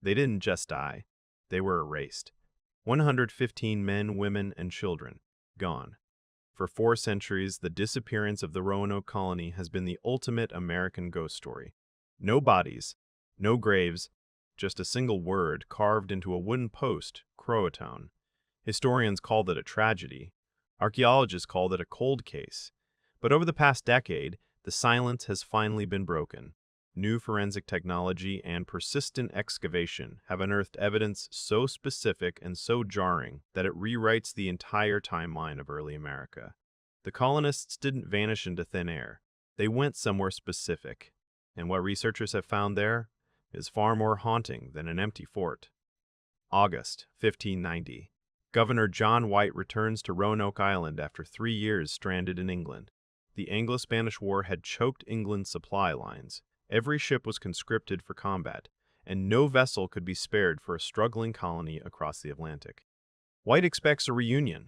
They didn't just die. They were erased. 115 men, women, and children, gone. For 4 centuries, the disappearance of the Roanoke colony has been the ultimate American ghost story. No bodies, no graves, just a single word carved into a wooden post, Croatoan. Historians called it a tragedy. Archaeologists called it a cold case. But over the past decade, the silence has finally been broken. New forensic technology and persistent excavation have unearthed evidence so specific and so jarring that it rewrites the entire timeline of early America. The colonists didn't vanish into thin air. They went somewhere specific. And what researchers have found there is far more haunting than an empty fort. August 1590. Governor John White returns to Roanoke Island after 3 years stranded in England. The Anglo-Spanish War had choked England's supply lines. Every ship was conscripted for combat, and no vessel could be spared for a struggling colony across the Atlantic. White expects a reunion.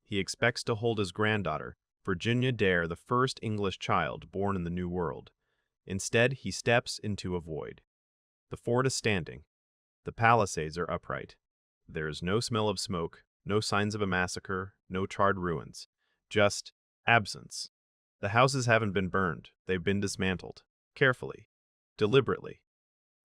He expects to hold his granddaughter, Virginia Dare, the first English child born in the New World. Instead, he steps into a void. The fort is standing. The palisades are upright. There is no smell of smoke, no signs of a massacre, no charred ruins. Just absence. The houses haven't been burned. They've been dismantled. Carefully. Deliberately.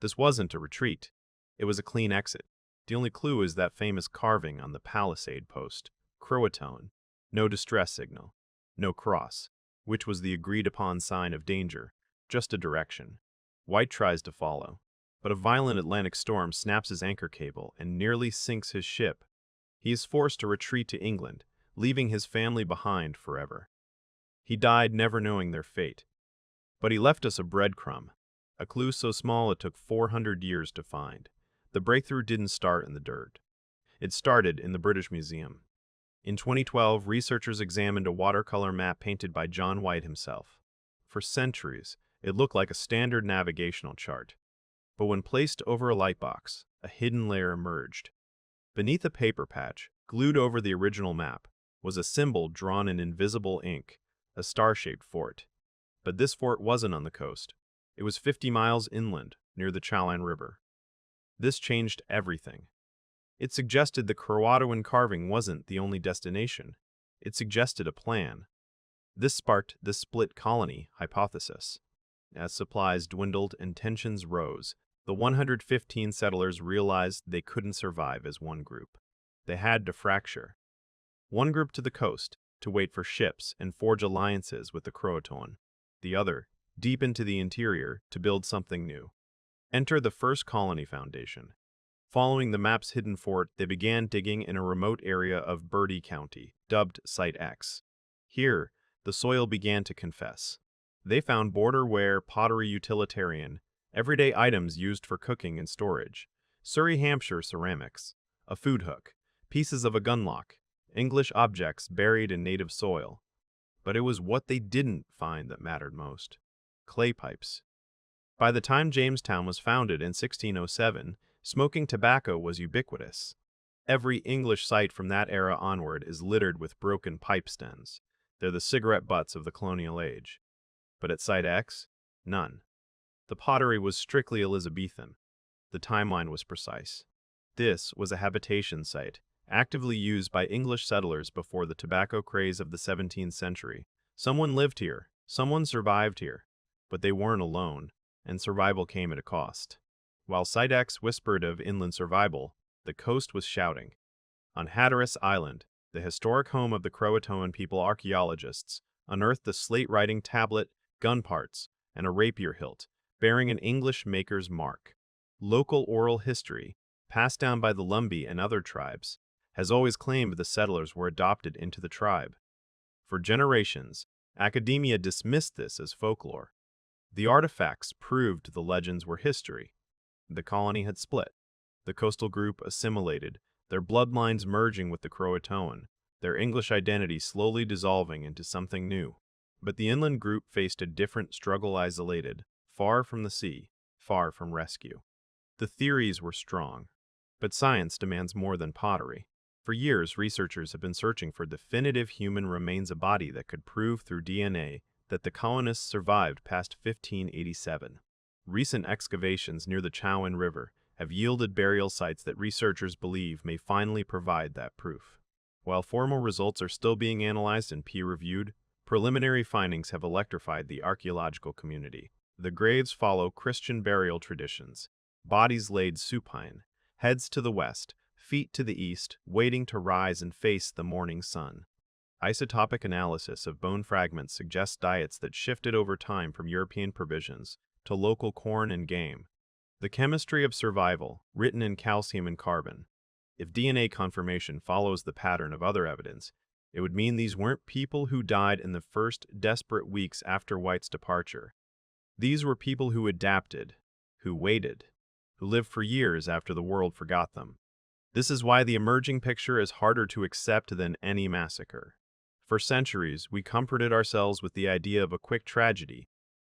This wasn't a retreat. It was a clean exit. The only clue is that famous carving on the palisade post. Croatoan. No distress signal. No cross, which was the agreed-upon sign of danger. Just a direction. White tries to follow, but a violent Atlantic storm snaps his anchor cable and nearly sinks his ship. He is forced to retreat to England, leaving his family behind forever. He died never knowing their fate. But he left us a breadcrumb, a clue so small it took 400 years to find. The breakthrough didn't start in the dirt. It started in the British Museum. In 2012, researchers examined a watercolor map painted by John White himself. For centuries, it looked like a standard navigational chart. But when placed over a lightbox, a hidden layer emerged. Beneath a paper patch, glued over the original map, was a symbol drawn in invisible ink, a star-shaped fort. But this fort wasn't on the coast. It was 50 miles inland, near the Chowan River. This changed everything. It suggested the Croatoan carving wasn't the only destination. It suggested a plan. This sparked the split colony hypothesis. As supplies dwindled and tensions rose, the 115 settlers realized they couldn't survive as one group. They had to fracture. One group to the coast, to wait for ships and forge alliances with the Croatoan. The other, deep into the interior, to build something new. Enter the First Colony Foundation. Following the map's hidden fort, they began digging in a remote area of Bertie County, dubbed Site X. Here, the soil began to confess. They found border-ware, pottery utilitarian, everyday items used for cooking and storage, Surrey, Hampshire ceramics, a food hook, pieces of a gun lock, English objects buried in native soil. But it was what they didn't find that mattered most. Clay pipes. By the time Jamestown was founded in 1607, smoking tobacco was ubiquitous. Every English site from that era onward is littered with broken pipe stems. They're the cigarette butts of the colonial age. But at Site X, none. The pottery was strictly Elizabethan. The timeline was precise. This was a habitation site, actively used by English settlers before the tobacco craze of the 17th century. Someone lived here, someone survived here, but they weren't alone, and survival came at a cost. While Site X whispered of inland survival, the coast was shouting. On Hatteras Island, the historic home of the Croatoan people, archaeologists unearthed the slate-writing tablet, gun parts, and a rapier hilt, bearing an English maker's mark. Local oral history, passed down by the Lumbee and other tribes, has always claimed the settlers were adopted into the tribe. For generations, academia dismissed this as folklore. The artifacts proved the legends were history. The colony had split. The coastal group assimilated, their bloodlines merging with the Croatoan, their English identity slowly dissolving into something new. But the inland group faced a different struggle, isolated, far from the sea, far from rescue. The theories were strong, but science demands more than pottery. For years, researchers have been searching for definitive human remains, a body that could prove through DNA that the colonists survived past 1587. Recent excavations near the Chowan River have yielded burial sites that researchers believe may finally provide that proof. While formal results are still being analyzed and peer-reviewed, preliminary findings have electrified the archaeological community. The graves follow Christian burial traditions, bodies laid supine, heads to the west, feet to the east, waiting to rise and face the morning sun. Isotopic analysis of bone fragments suggests diets that shifted over time from European provisions to local corn and game. The chemistry of survival, written in calcium and carbon. If DNA confirmation follows the pattern of other evidence, it would mean these weren't people who died in the first desperate weeks after White's departure. These were people who adapted, who waited, who lived for years after the world forgot them. This is why the emerging picture is harder to accept than any massacre. For centuries, we comforted ourselves with the idea of a quick tragedy,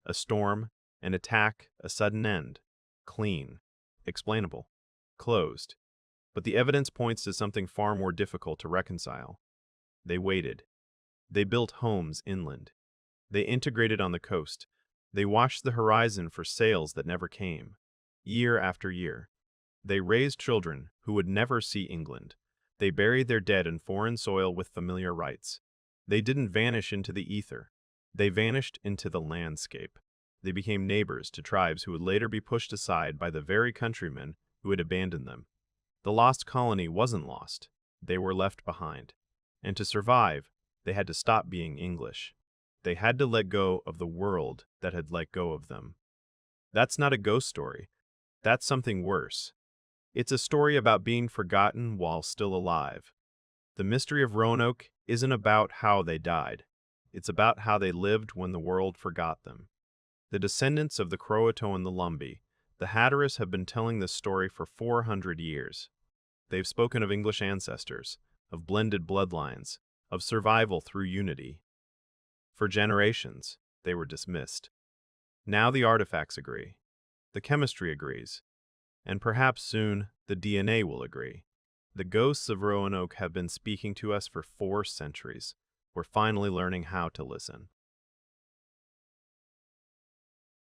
a storm, an attack, a sudden end. Clean, explainable, closed. But the evidence points to something far more difficult to reconcile. They waited. They built homes inland. They integrated on the coast. They watched the horizon for sails that never came. Year after year. They raised children who would never see England. They buried their dead in foreign soil with familiar rites. They didn't vanish into the ether. They vanished into the landscape. They became neighbors to tribes who would later be pushed aside by the very countrymen who had abandoned them. The lost colony wasn't lost. They were left behind. And to survive, they had to stop being English. They had to let go of the world that had let go of them. That's not a ghost story. That's something worse. It's a story about being forgotten while still alive. The mystery of Roanoke isn't about how they died. It's about how they lived when the world forgot them. The descendants of the Croatoan and the Lumbee, the Hatteras, have been telling this story for 400 years. They've spoken of English ancestors, of blended bloodlines, of survival through unity. For generations, they were dismissed. Now the artifacts agree. The chemistry agrees. And perhaps soon, the DNA will agree. The ghosts of Roanoke have been speaking to us for 4 centuries. We're finally learning how to listen.